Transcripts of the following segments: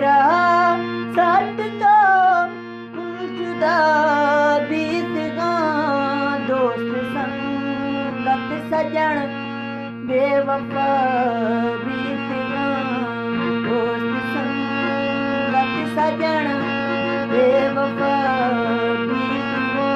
रहा साथ तो जुदा बीत गा दोस्त संगत सजन बेवफा बीत गा दोस्त संगत सजन बेवफा बीत गा।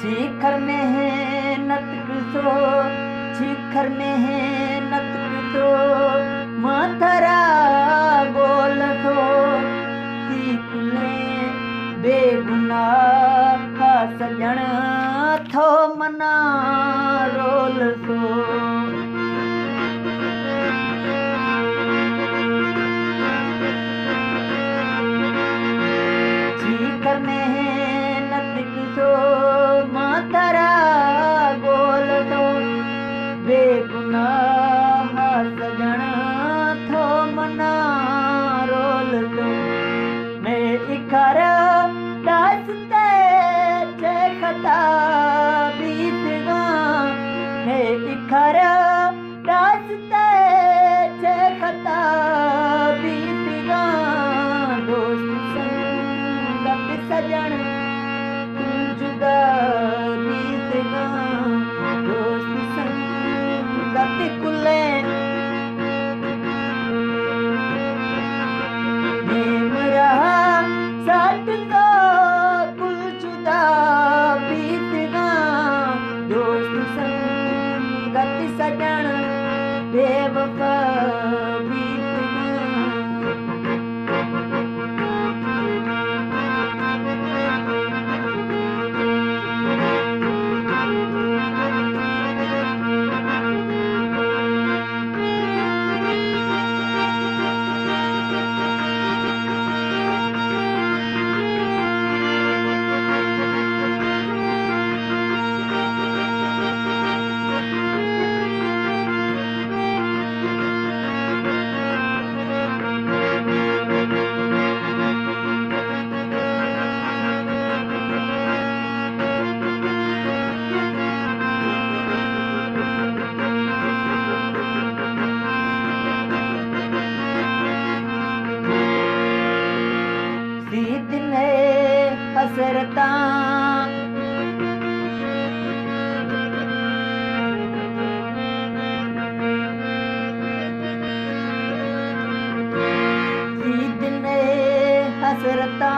शिखर मेहनत सो शिखर मेहनत सो माथरा बोल सो सीखले बेगुनाह सजण थो मना रोल सो। शिखर मेहनत सो मातरा बोल दो बेगुनाह सजण थो मना रोल दो। मैं इकर दास्ते चे खता बीत गा मैं इकर दास्ते चे खता बीत गा दोस्त संगत सजण जुदा बीत गा दोस्त संगत कुले नेम रहा साथ तो कुल जुदा बीत गा दोस्त संगत सजण बेवफा बीत गा। सीधने हसरता सीधने हसरता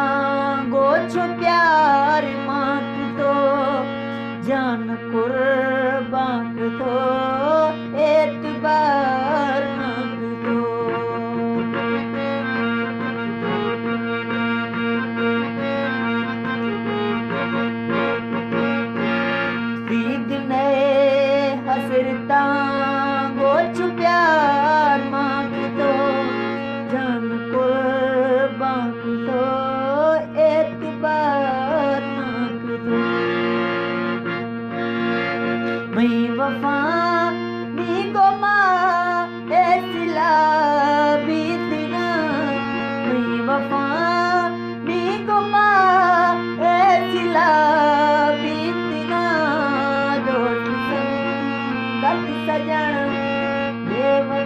गोछो प्यार मांग तो जान कुर्बान तो एतबार मांग तो। सीधने हसरता गोछ प्यार मांग तो जान कुर्बान तो एतबार मांग तो। मैं वफा नी गोमा ऐसिला बीत गा मैं वफा नी गोमा ऐसिला बीत गा दोस्त संगत सजण बेवफा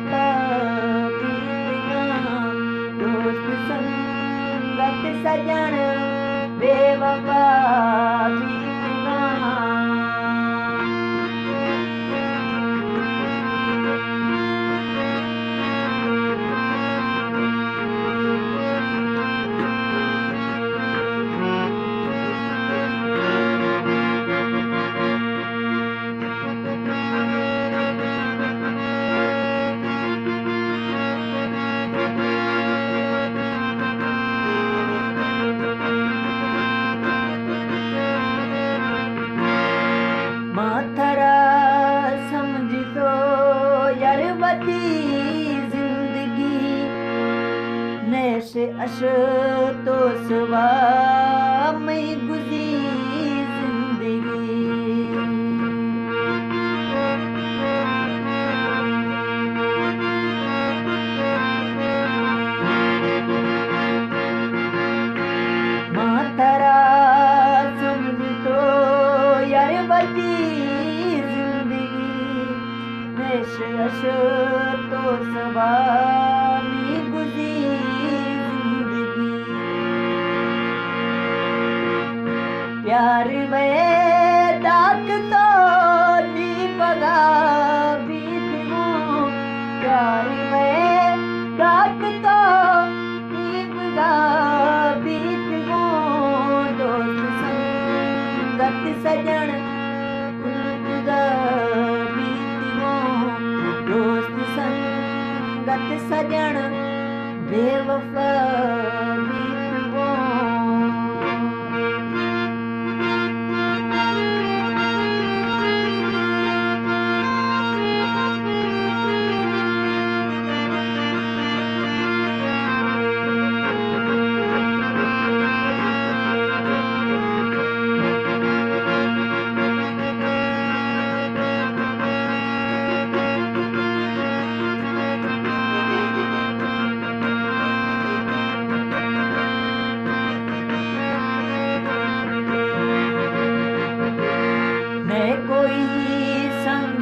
वती जिंदगी नैश अश तो सवा में गुजी जिंदगी मातरा समझ तो यार वती जिंदगी नैश अश तो सवा में गुजी प्यार वे डाक तो नी पगा बीतनो प्यार वे डाक तो नी पगा बीतनो दोस्त संगत सजन खुलदा बीतनो दोस्त संगत सजन बेवफा बीतनो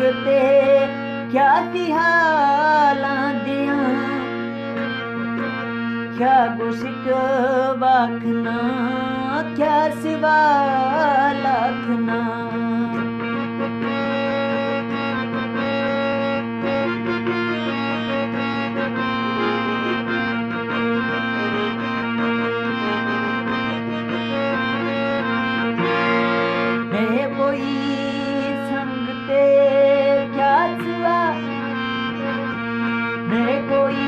ते क्या तिहालां दियां क्या गुशिक वाखना क्या सिवा लाखना मैं कोई संग ते मैं कोई